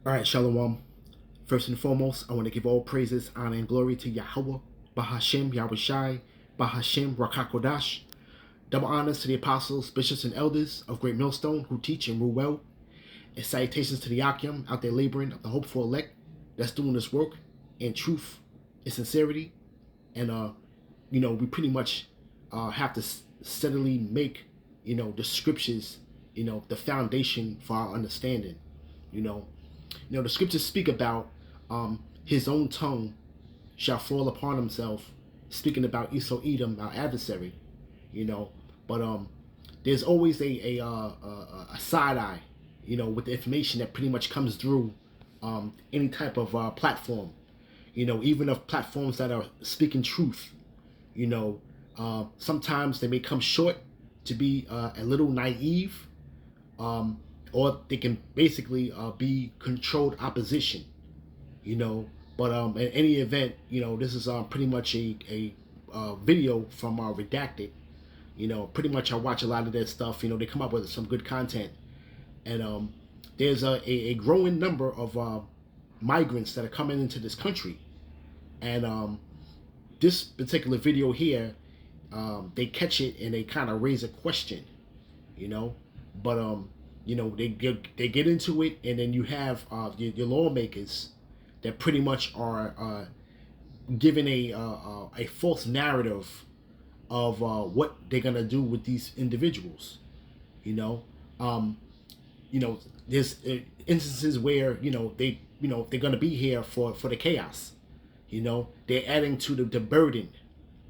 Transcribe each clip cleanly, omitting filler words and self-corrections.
All right, Shalom. First and foremost, I want to give all praises, honor, and glory to Yahweh, Bahashem, Yahushai, Bahashem, Rakakodash. Double honors to the apostles, bishops, and elders of Great Millstone who teach and rule well. And salutations to the Akim out there laboring of the hopeful elect that's doing this work in truth and sincerity. And, we pretty much have to steadily make, the scriptures, the foundation for our understanding, the scriptures speak about his own tongue shall fall upon himself, speaking about Esau Edom, our adversary, But there's always a side eye, with the information that pretty much comes through any type of platform, even of platforms that are speaking truth, sometimes they may come short to be a little naive, or they can basically be controlled opposition, But in any event, this is pretty much a video from Redacted. Pretty much I watch a lot of their stuff. They come up with some good content, and there's a growing number of migrants that are coming into this country, and this particular video here, they catch it and they kind of raise a question, but they get into it, and then you have your lawmakers that pretty much are given a false narrative of what they're gonna do with these individuals. There's instances where they're gonna be here for the chaos. They're adding to the burden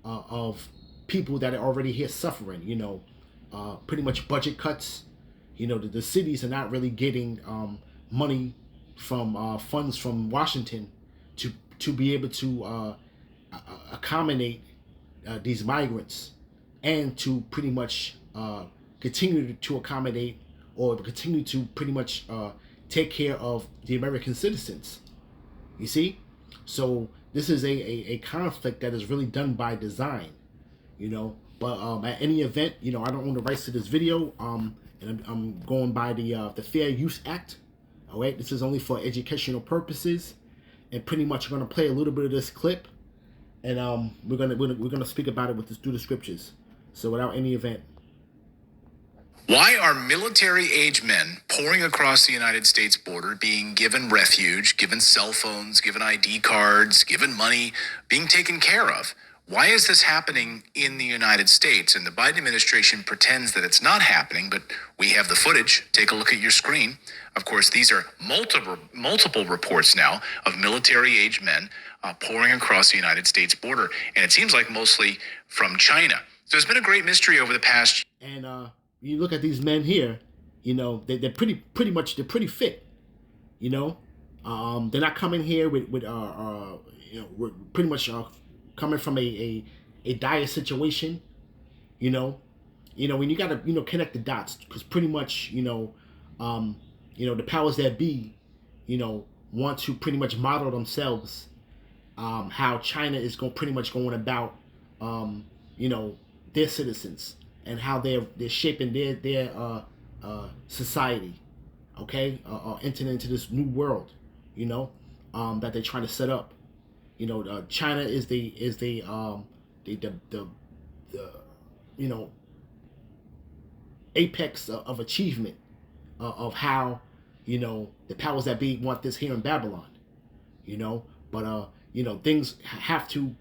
of people that are already here suffering. Pretty much budget cuts. The cities are not really getting money from funds from Washington to be able to accommodate these migrants, and to pretty much continue to accommodate, or continue to pretty much take care of the American citizens. You see? So this is a conflict that is really done by design, But at any event, I don't own the rights to this video, and I'm going by the Fair Use Act. All right, this is only for educational purposes, and pretty much I'm gonna play a little bit of this clip, and we're gonna speak about it through the scriptures. So without any event. Why are military-age men pouring across the United States border being given refuge, given cell phones, given ID cards, given money, being taken care of? Why is this happening in the United States? And the Biden administration pretends that it's not happening, but we have the footage. Take a look at your screen. Of course, these are multiple reports now of military-age men pouring across the United States border. And it seems like mostly from China. So there's been a great mystery over the past year. And you look at these men here, they're pretty fit, they're not coming here with we're pretty much coming from a dire situation, when you gotta connect the dots, because pretty much the powers that be want to pretty much model themselves how China is pretty much going about their citizens, and how they're shaping their society, entering into this new world, that they're trying to set up. China is the apex of achievement of how the powers that be want this here in Babylon, but things have to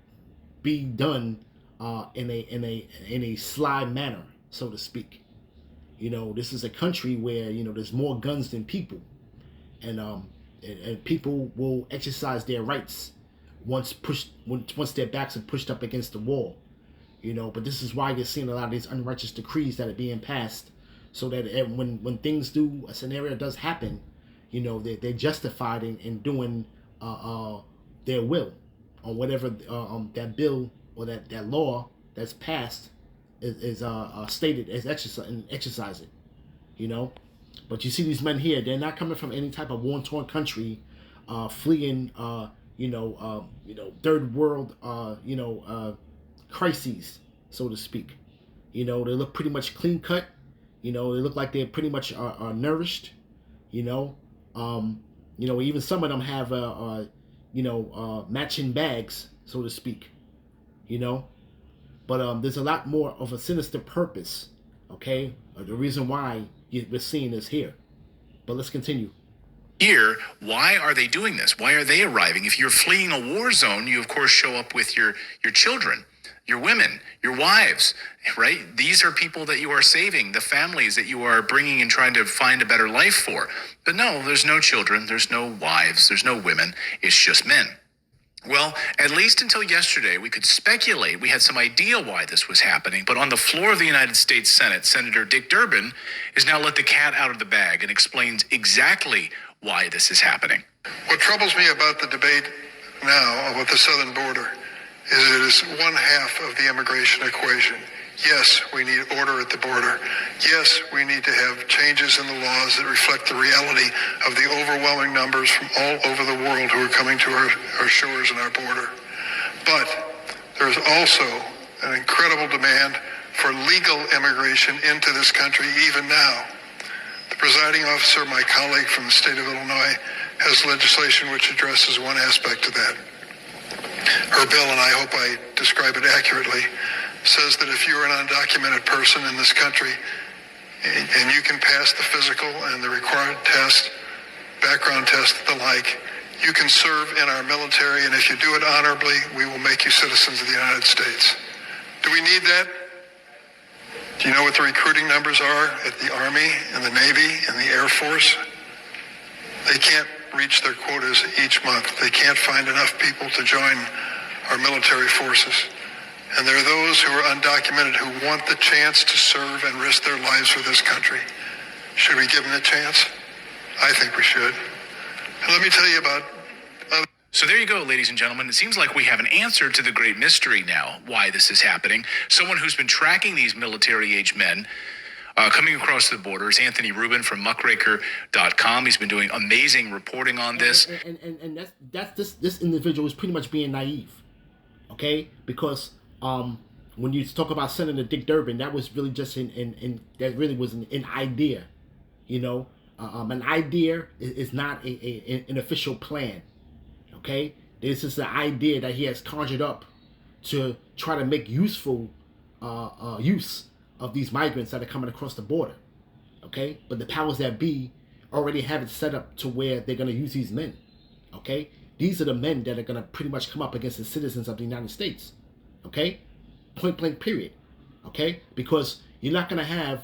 be done in a sly manner, so to speak. This is a country where there's more guns than people, and people will exercise their rights once their backs are pushed up against the wall, But this is why you're seeing a lot of these unrighteous decrees that are being passed, so that when things a scenario does happen, they're justified in doing their will on whatever that bill or that law that's passed is stated as exercise it, But you see these men here, they're not coming from any type of war-torn country, fleeing third world crises, so to speak. They look pretty much clean cut. They look like they're pretty much are nourished. You know, even some of them have matching bags, so to speak. You know, but there's a lot more of a sinister purpose. Okay, the reason why we're seeing this here. But let's continue. Here, why are they doing this? Why are they arriving? If you're fleeing a war zone, you of course show up with your children, your women, your wives, right? These are people that you are saving, the families that you are bringing and trying to find a better life for. But no, there's no children, there's no wives, there's no women, it's just men. Well, at least until yesterday, we could speculate. We had some idea why this was happening. But on the floor of the United States Senate, Senator Dick Durbin has now let the cat out of the bag and explains exactly why this is happening. What troubles me about the debate now about the southern border is it is one half of the immigration equation. Yes, we need order at the border. Yes, we need to have changes in the laws that reflect the reality of the overwhelming numbers from all over the world who are coming to our shores and our border. But there's also an incredible demand for legal immigration into this country even now. The presiding officer, my colleague from the state of Illinois, has legislation which addresses one aspect of that. Her bill, and I hope I describe it accurately, says that if you're an undocumented person in this country and you can pass the physical and the required test, background test, the like, you can serve in our military, and if you do it honorably, we will make you citizens of the United States. Do we need that? Do you know what the recruiting numbers are at the Army and the Navy and the Air Force? They can't reach their quotas each month. They can't find enough people to join our military forces. And there are those who are undocumented who want the chance to serve and risk their lives for this country. Should we give them the chance? I think we should. And let me tell you about So there you go, ladies and gentlemen. It seems like we have an answer to the great mystery now, why this is happening. Someone who's been tracking these military-age men coming across the border is Anthony Rubin from muckraker.com. He's been doing amazing reporting on this. And that's this individual is pretty much being naive, okay? Because when you talk about Senator Dick Durbin, that was really just that really was an idea, you know. An idea is not an official plan, okay? This is the idea that he has conjured up to try to make useful use of these migrants that are coming across the border, okay? But the powers that be already have it set up to where they're going to use these men, okay? These are the men that are going to pretty much come up against the citizens of the United States, okay? Point blank period, okay? Because you're not going to have,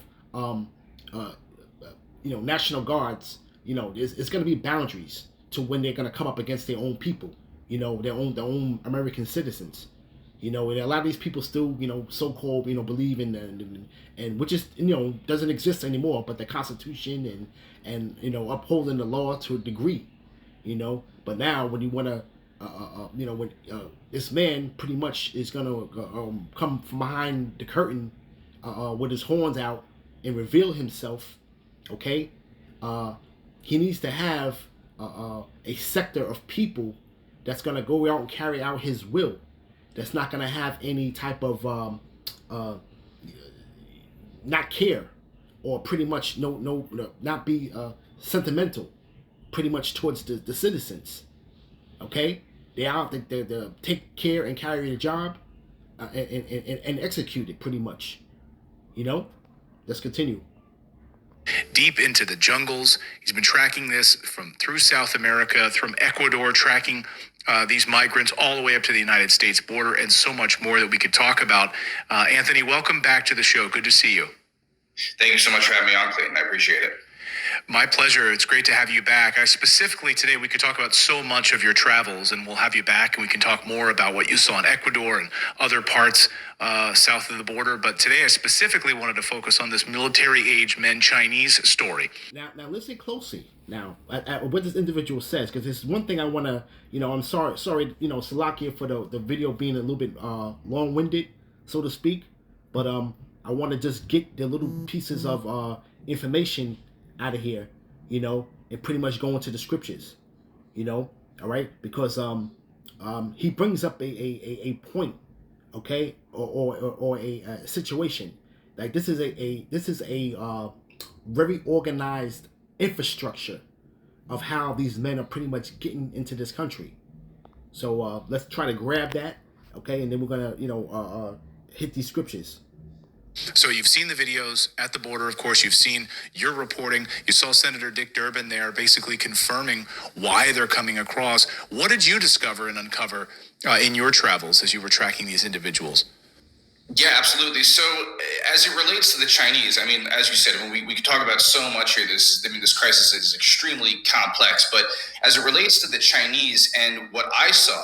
National Guards, it's going to be boundaries to when they're going to come up against their own people, their own American citizens. And a lot of these people still, so-called, believe in, and which is, doesn't exist anymore, but the Constitution and upholding the law to a degree, But now when you want to, when this man pretty much is going to come from behind the curtain with his horns out and reveal himself, okay, he needs to have a sector of people that's going to go out and carry out his will. That's not going to have any type of not care, or pretty much not be sentimental, pretty much towards the citizens. Okay, they out they take care and carry the job and execute it pretty much. Let's continue. Deep into the jungles. He's been tracking this through South America, from Ecuador, tracking these migrants all the way up to the United States border, and so much more that we could talk about. Anthony, welcome back to the show. Good to see you. Thank you so much for having me on, Clayton. I appreciate it. My pleasure. It's great to have you back. Specifically today, we could talk about so much of your travels, and we'll have you back, and we can talk more about what you saw in Ecuador and other parts south of the border. But today, I specifically wanted to focus on this military-age men Chinese story. Now listen closely. Now, at what this individual says, because there's one thing I want to, I'm sorry, Salakia, for the video being a little bit long-winded, so to speak. But I want to just get the little pieces of information out of here, and pretty much go into the scriptures, all right, because he brings up a point, okay, or a situation. Like this is a very organized infrastructure of how these men are pretty much getting into this country. So let's try to grab that, okay, and then we're gonna, hit these scriptures. So you've seen the videos at the border, of course. You've seen your reporting. You saw Senator Dick Durbin there basically confirming why they're coming across. What did you discover and uncover in your travels as you were tracking these individuals? Yeah, absolutely. So, as it relates to the Chinese, I mean, as you said, we could talk about so much here. This crisis is extremely complex. But as it relates to the Chinese and what I saw,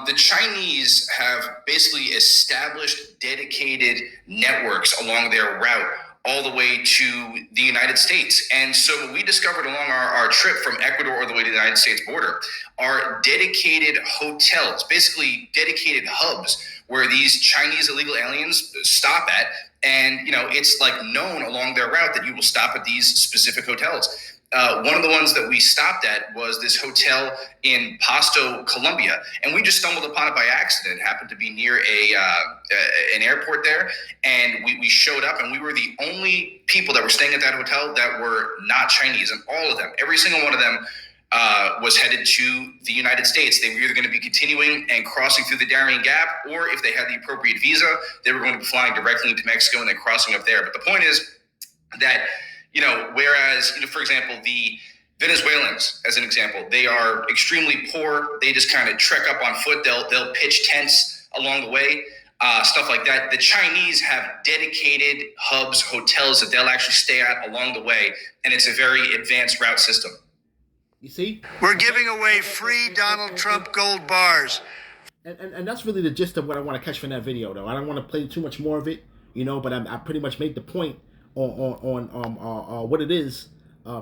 the Chinese have basically established dedicated networks along their route all the way to the United States. And so what we discovered along our trip from Ecuador all the way to the United States border are dedicated hotels, basically dedicated hubs where these Chinese illegal aliens stop at. And, it's like known along their route that you will stop at these specific hotels. One of the ones that we stopped at was this hotel in Pasto, Colombia, and we just stumbled upon it by accident. It happened to be near an airport there, and we showed up, and we were the only people that were staying at that hotel that were not Chinese, and all of them, every single one of them, was headed to the United States. They were either going to be continuing and crossing through the Darien Gap, or if they had the appropriate visa, they were going to be flying directly into Mexico and then crossing up there. But the point is that whereas, for example, the Venezuelans, as an example, they are extremely poor. They just kind of trek up on foot. They'll pitch tents along the way, stuff like that. The Chinese have dedicated hubs, hotels that they'll actually stay at along the way, and it's a very advanced route system. You see? We're giving away free Donald Trump gold bars. And that's really the gist of what I want to catch from that video, though. I don't want to play too much more of it, but I pretty much made the point on what it is,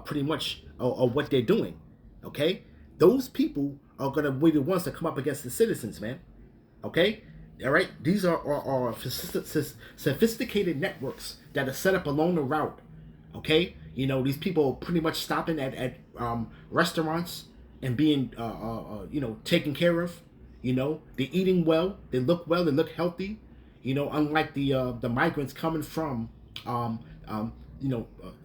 pretty much, what they're doing. Okay, those people are gonna be the ones that come up against the citizens, man. Okay, all right. These are sophisticated networks that are set up along the route. Okay, these people are pretty much stopping at restaurants and being taken care of. They're eating well, they look well, they look healthy. Unlike the migrants coming from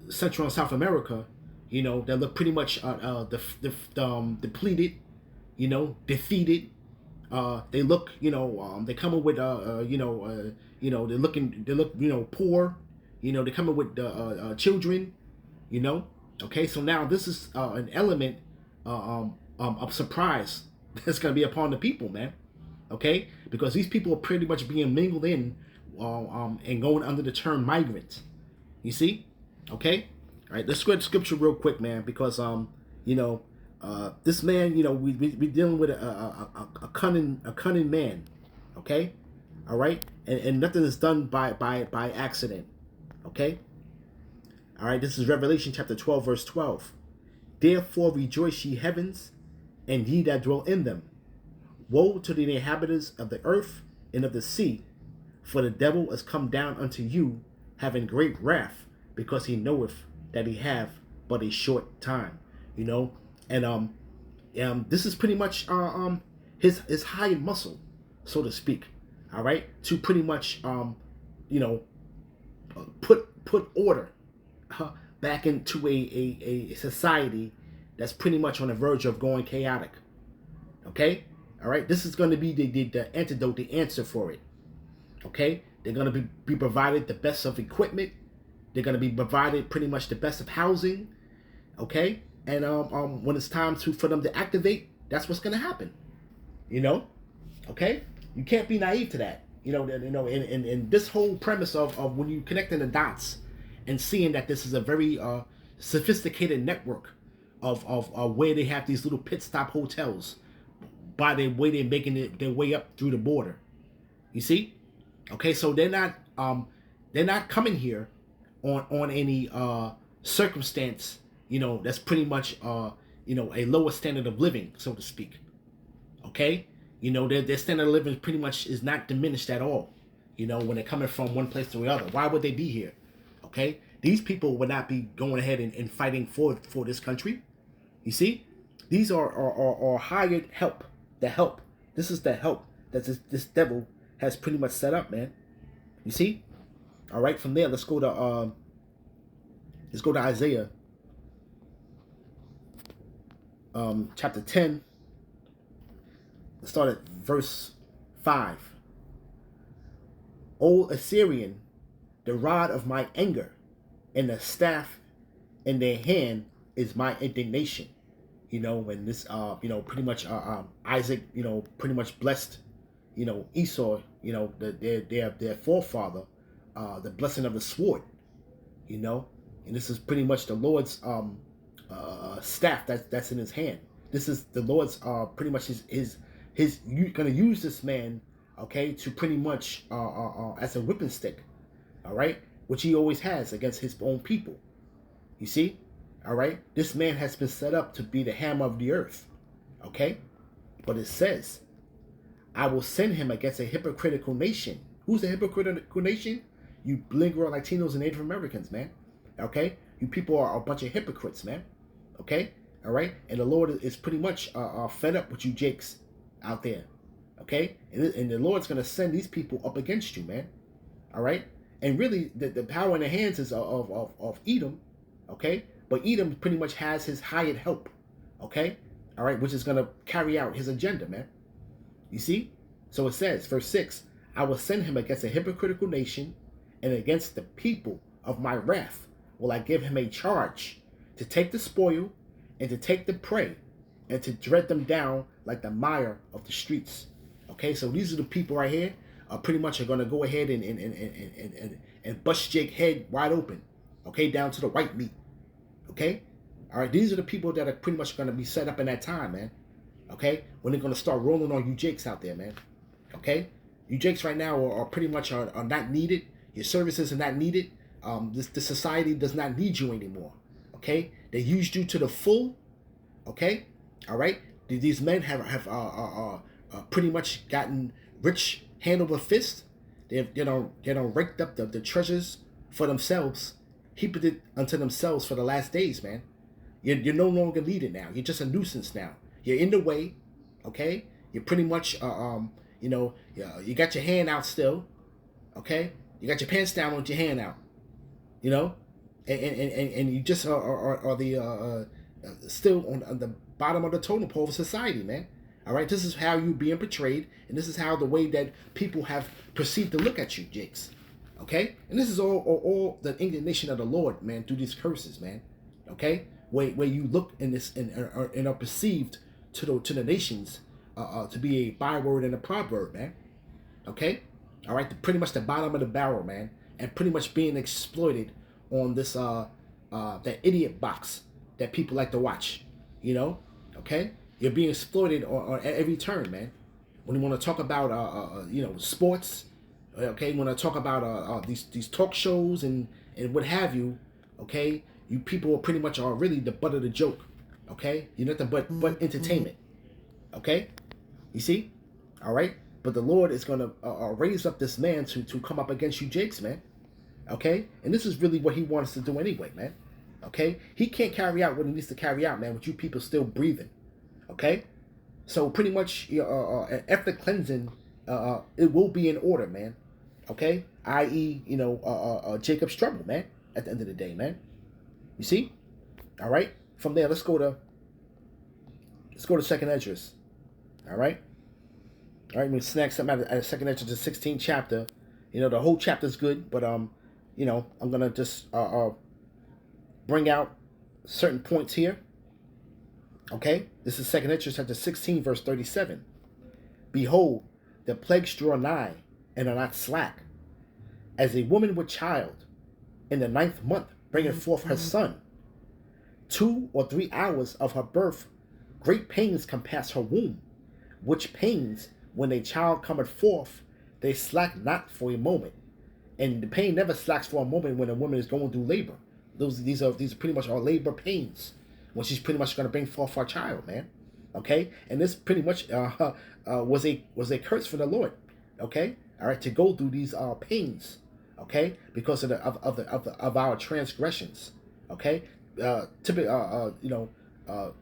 Central and South America, they look pretty much depleted, defeated. They look, they coming with they look poor. They're coming with children. Okay, so now this is an element of surprise that's gonna be upon the people, man. Okay, because these people are pretty much being mingled in and going under the term migrant. You see? Okay? All right, let's go to scripture real quick, man, because this man, we dealing with a cunning man. Okay? All right? And nothing is done by accident. Okay? All right, this is Revelation chapter 12, verse 12. Therefore rejoice, ye heavens, and ye that dwell in them. Woe to the inhabitants of the earth and of the sea, for the devil is come down unto you, having great wrath, because he knoweth that he have but a short time. And this is pretty much his high muscle, so to speak. All right, to pretty much put order back into a society that's pretty much on the verge of going chaotic. Okay, all right, this is going to be the antidote, the answer for it. Okay, they're going to be provided the best of equipment. They're going to be provided pretty much the best of housing. Okay, and when it's time for them to activate, that's what's going to happen. Okay, you can't be naive to that. And this whole premise of when you connecting the dots and seeing that this is a very sophisticated network of where they have these little pit stop hotels by the way they're making their way up through the border. You see? Okay, so they're not coming here on any circumstance, that's pretty much a lower standard of living, so to speak. Okay? Their standard of living pretty much is not diminished at all, when they're coming from one place to the other. Why would they be here? Okay? These people would not be going ahead and fighting for this country. You see? These are hired help. The help. This is the help that this devil has pretty much set up, man. You see? All right, from there, let's go to Isaiah. chapter 10, start at verse 5. O Assyrian, the rod of my anger, and the staff in their hand is my indignation. When this, pretty much Isaac, pretty much blessed, Esau, their forefather, the blessing of the sword, and this is pretty much the Lord's staff that's in his hand. This is the Lord's pretty much his you're gonna use this man, okay, to pretty much as a whipping stick, all right, which he always has against his own people. You see, all right, this man has been set up to be the hammer of the earth, okay, but it says, I will send him against a hypocritical nation. Who's the hypocritical nation? You bilingual Latinos and Native Americans, man. Okay, you people are a bunch of hypocrites, man. Okay, all right, and the Lord is pretty much fed up with you jakes out there. Okay, and the Lord's gonna send these people up against you, man. All right, and really the power in the hands is of Edom. Okay, but Edom pretty much has his hired help. Okay, all right, which is gonna carry out his agenda, man. You see, so it says, verse 6, I will send him against a hypocritical nation, and against the people of my wrath will I give him a charge to take the spoil and to take the prey and to tread them down like the mire of the streets. Okay, so these are the people right here. Pretty much are going to go ahead and bust Jake's head wide open. Okay, down to the white meat. Okay, all right. These are the people that are pretty much going to be set up in that time, man. Okay, when they're going to start rolling on you jakes out there, man. Okay, you jakes right now are pretty much are not needed. Your services are not needed. The society does not need you anymore. Okay, they used you to the full. Okay, all right. These men have pretty much gotten rich hand over fist. They've raked up the treasures for themselves, heaped it unto themselves for the last days, man. You're no longer needed now. You're just a nuisance now. You're in the way. Okay, you're pretty much you got your hand out still. Okay, you got your pants down with your hand out. And you just are the still on the bottom of the totem pole of society, man. All right, this is how you're being portrayed, and this is how the way that people have perceived to look at you, jakes. Okay, and this is all the indignation of the Lord, man, through these curses, man. Okay, where you look in this and are perceived to the nations to be a byword and a proverb, man. Okay, all right, pretty much the bottom of the barrel, man, and pretty much being exploited on this that idiot box that people like to watch. Okay, you're being exploited on at every turn, man. When you want to talk about sports, okay, when I talk about these talk shows and what have you, okay, you people are pretty much are really the butt of the joke. Okay, you're nothing but entertainment. Okay, you see, all right. But the Lord is gonna raise up this man to come up against you, jakes, man. Okay, and this is really what He wants to do anyway, man. Okay, He can't carry out what He needs to carry out, man, with you people still breathing. Okay, so pretty much after cleansing, it will be in order, man. Okay, i.e., Jacob's trouble, man. At the end of the day, man. You see, all right. From there, let's go to Second Esdras. All right. All right, we snag something out of Second Esdras, the 16th chapter. The whole chapter is good, but I'm gonna just bring out certain points here. Okay, this is Second Esdras chapter 16, verse 37. Behold, the plagues draw nigh, and are not slack. As a woman with child, in the 9th month, bringeth forth her son. 2 or 3 hours of her birth, great pains compass her womb, which pains, when a child cometh forth, they slack not for a moment. And the pain never slacks for a moment when a woman is going through labor. These are pretty much our labor pains when she's pretty much going to bring forth her child, man. Okay, and this pretty much was a curse for the Lord. Okay, all right, to go through these pains. Okay, because of our transgressions. Okay,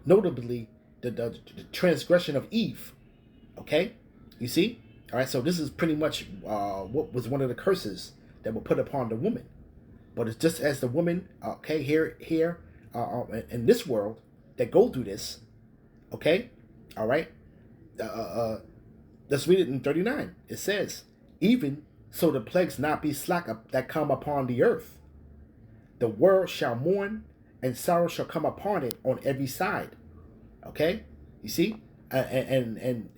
notably the transgression of Eve. Okay, you see, all right. So this is pretty much what was one of the curses that were put upon the woman. But it's just as the woman, okay, here in this world that go through this, Okay? All right? Let's read it in 39. It says, even so the plagues not be slack that come upon the earth. The world shall mourn, and sorrow shall come upon it on every side. Okay? You see? And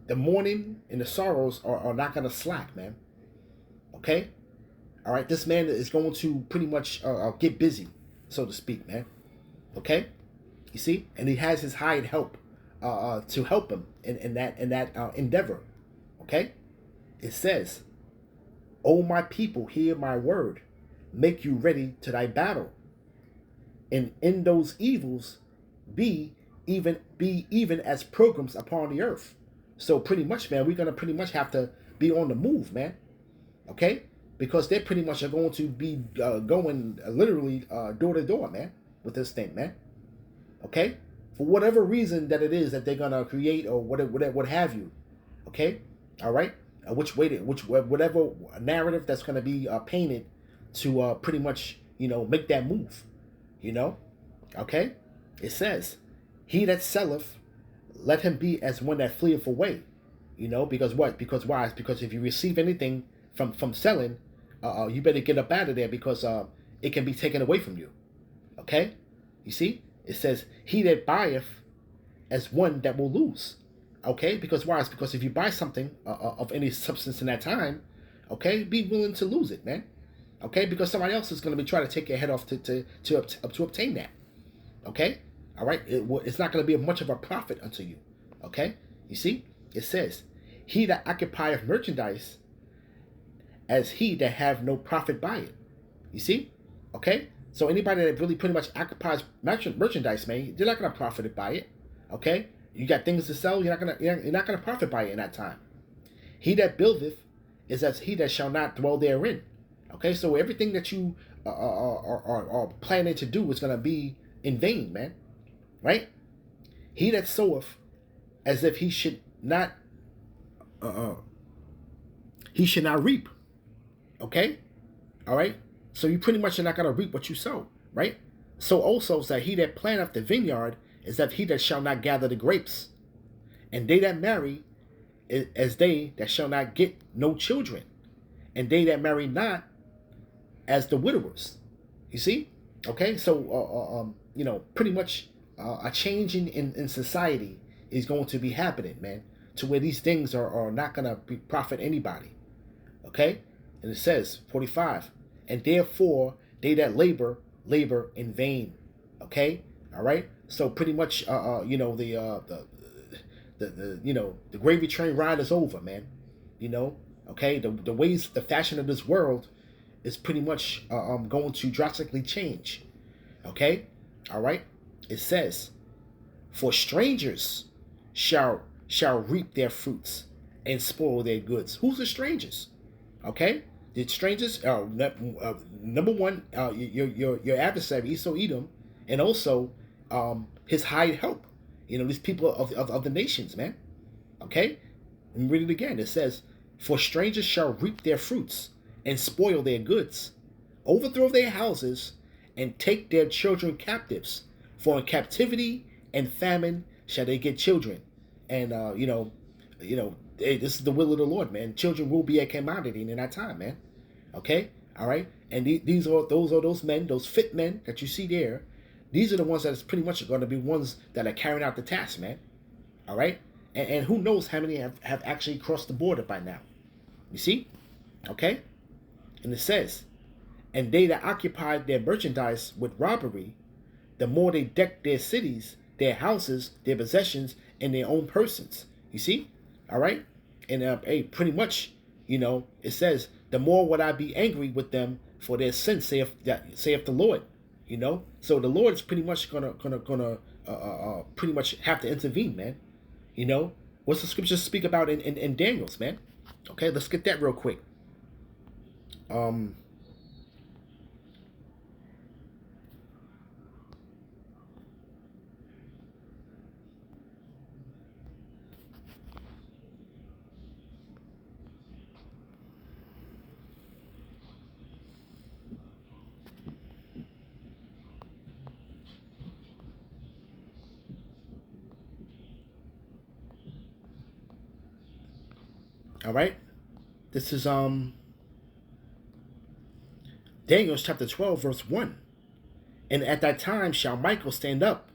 the mourning and the sorrows are not going to slack, man. Okay? All right? This man is going to pretty much get busy, so to speak, man. Okay? You see? And he has his hired help to help him in that endeavor. Okay? It says, O my people, hear my word. Make you ready to thy battle. And in those evils be even as pilgrims upon the earth. So pretty much, man, we're gonna pretty much have to be on the move, man. Okay? Because they pretty much are going to be going literally door to door, man, with this thing, man. Okay? For whatever reason that it is that they're gonna create or what have you. Okay? All right? Whatever narrative that's gonna be painted to pretty much make that move. Okay? It says, he that selleth, let him be as one that fleeth away. Because what? Because why? Because if you receive anything from selling, you better get up out of there because it can be taken away from you. Okay? You see? It says, he that buyeth as one that will lose. Okay? Because why? It's because if you buy something of any substance in that time, okay, be willing to lose it, man. Okay? Because somebody else is going to be trying to take your head off to obtain that. Okay? All right? It's not going to be much of a profit unto you. Okay? You see? It says, he that occupieth merchandise as he that have no profit by it. You see? Okay? So anybody that really pretty much occupies merchandise, man, they're not going to profit by it. Okay? You got things to sell, you're not gonna profit by it in that time. He that buildeth is as he that shall not dwell therein. Okay? So everything that you are planning to do is going to be in vain, man. Right? He that soweth as if he should not reap. Okay? All right? So you pretty much are not going to reap what you sow, right? So also is that he that planteth the vineyard is that he that shall not gather the grapes. And they that marry as they that shall not get no children. And they that marry not as the widowers. You see? Okay? So, pretty much a change in society is going to be happening, man, to where these things are not going to profit anybody. Okay? And it says, 45, and therefore they that labor in vain. Okay? All right? So pretty much, the gravy train ride is over, man. Okay? The ways, the fashion of this world is pretty much going to drastically change. Okay? All right? It says, for strangers shall reap their fruits and spoil their goods. Who's the strangers? Okay? The strangers are number one, your adversary, Esau Edom, and also his hired help. These people of the nations, man. Okay? And read it again. It says, for strangers shall reap their fruits and spoil their goods, overthrow their houses, and take their children captives. For in captivity and famine shall they get children. And hey, this is the will of the Lord, man. Children will be a commodity in that time, man. Okay, all right. And those men, those fit men that you see there. These are the ones that is pretty much going to be ones that are carrying out the task, man. All right, and who knows how many have actually crossed the border by now? You see, okay. And it says, and they that occupy their merchandise with robbery, the more they deck their cities, their houses, their possessions, and their own persons. You see? All right? And hey, pretty much, it says, the more would I be angry with them for their sins, saith the Lord. So the Lord is pretty much gonna pretty much have to intervene, man. What's the scriptures speak about in Daniel's, man? Okay, let's get that real quick. All right. This is Daniel chapter 12, verse 1. And at that time shall Michael stand up,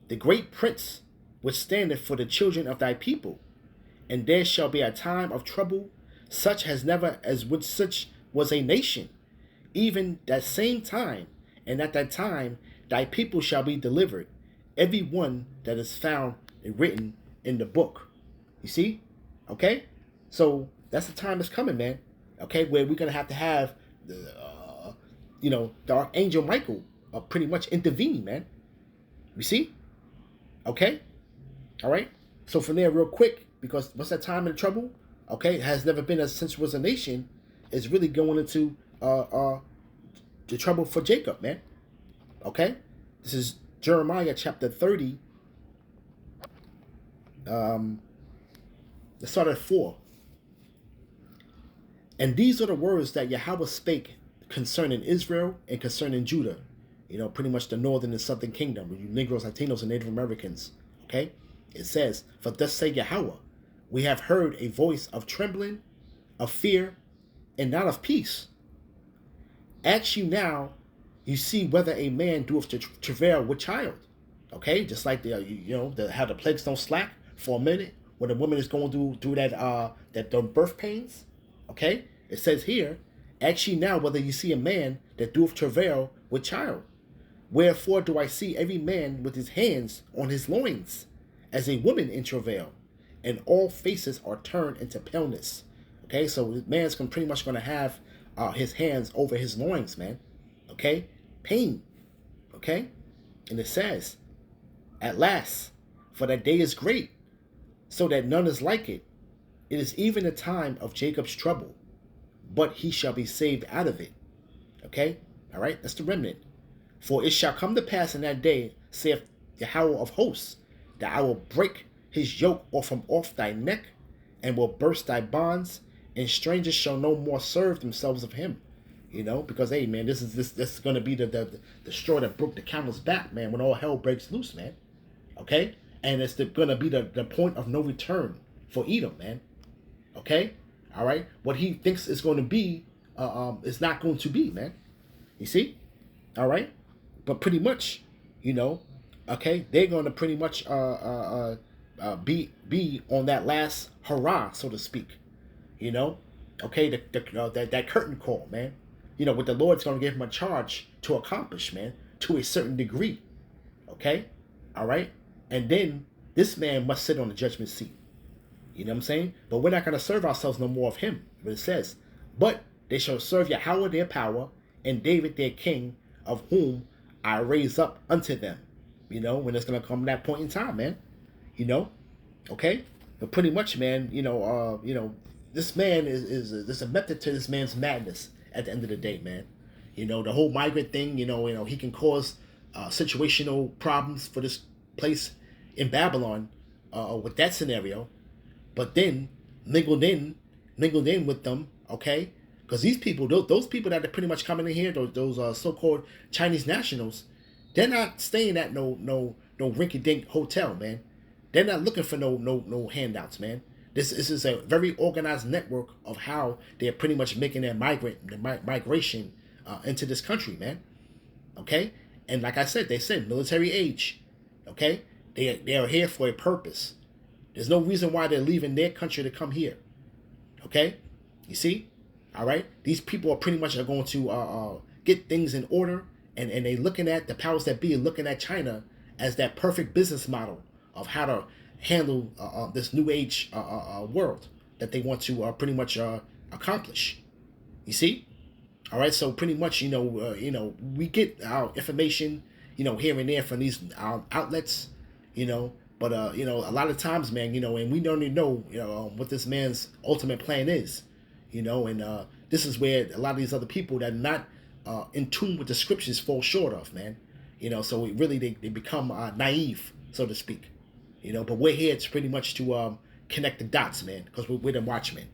the great prince, which standeth for the children of thy people. And there shall be a time of trouble, such as never as with such was a nation, even that same time. And at that time thy people shall be delivered, every one that is found written in the book. You see? Okay? So that's the time that's coming, man. Okay, where we're gonna have the, the Archangel Michael pretty much intervening, man. You see? Okay? All right? So from there, real quick, because what's that time in trouble? Okay, it has never been since was a nation. It's really going into the trouble for Jacob, man. Okay? This is Jeremiah chapter 30. Let's start at 4. And these are the words that Yahweh spake concerning Israel and concerning Judah. Pretty much the northern and southern kingdom, you Negroes, Latinos, and Native Americans. Okay? It says, for thus say Yahweh, we have heard a voice of trembling, of fear, and not of peace. Ask you now, you see whether a man doeth to travail with child. Okay? Just like how the plagues don't slack for a minute when a woman is going through that birth pains. Okay? It says here, ask ye now whether you see a man that doeth travail with child. Wherefore do I see every man with his hands on his loins, as a woman in travail, and all faces are turned into paleness. Okay, so the man's pretty much going to have his hands over his loins, man. Okay, pain. Okay, and it says, at last, for that day is great, so that none is like it. It is even a time of Jacob's trouble, but he shall be saved out of it. Okay, all right, that's the remnant. For it shall come to pass in that day, saith Yahweh of hosts, that I will break his yoke from off thy neck, and will burst thy bonds, and strangers shall no more serve themselves of him. Because hey, man, this is gonna be the straw that broke the camel's back, man, when all hell breaks loose, man. Okay, and it's gonna be the point of no return for Edom, man. Okay, all right. What he thinks is going to be, is not going to be, man. You see, all right. But pretty much, okay, they're going to pretty much be on that last hurrah, so to speak. Okay, that curtain call, man. What the Lord's going to give him a charge to accomplish, man, to a certain degree. Okay, all right, and then this man must sit on the judgment seat. You know what I'm saying? But we're not going to serve ourselves no more of him. But it says, but they shall serve Yahweh their power, and David their king, of whom I raise up unto them. When it's going to come that point in time, man. Okay? But pretty much, man, this man is there's a method to this man's madness at the end of the day, man. The whole migrant thing, he can cause situational problems for this place in Babylon with that scenario. But then mingled in with them, okay? Because these people, those people that are pretty much coming in here, those so-called Chinese nationals, they're not staying at no rinky-dink hotel, man. They're not looking for no handouts, man. This is a very organized network of how they're pretty much making their migration into this country, man. Okay, and like I said, they said military age. Okay, they are here for a purpose. There's no reason why they're leaving their country to come here. Okay? You see? All right? These people are pretty much going to get things in order, and they looking at, the powers that be, looking at China as that perfect business model of how to handle this new age world that they want to pretty much accomplish. You see? All right? So pretty much, we get our information, here and there from these outlets, But, a lot of times, man, and we don't even know, what this man's ultimate plan is, and this is where a lot of these other people that are not in tune with the scriptures fall short of, man. So they become naive, so to speak, but we're here to pretty much to connect the dots, man, because we're the watchmen.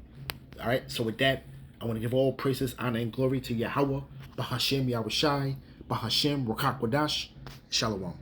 All right, so with that, I want to give all praises, honor, and glory to Yahweh, Bahashem Yahushai, Bahashem Rakak Wadash, Shalom.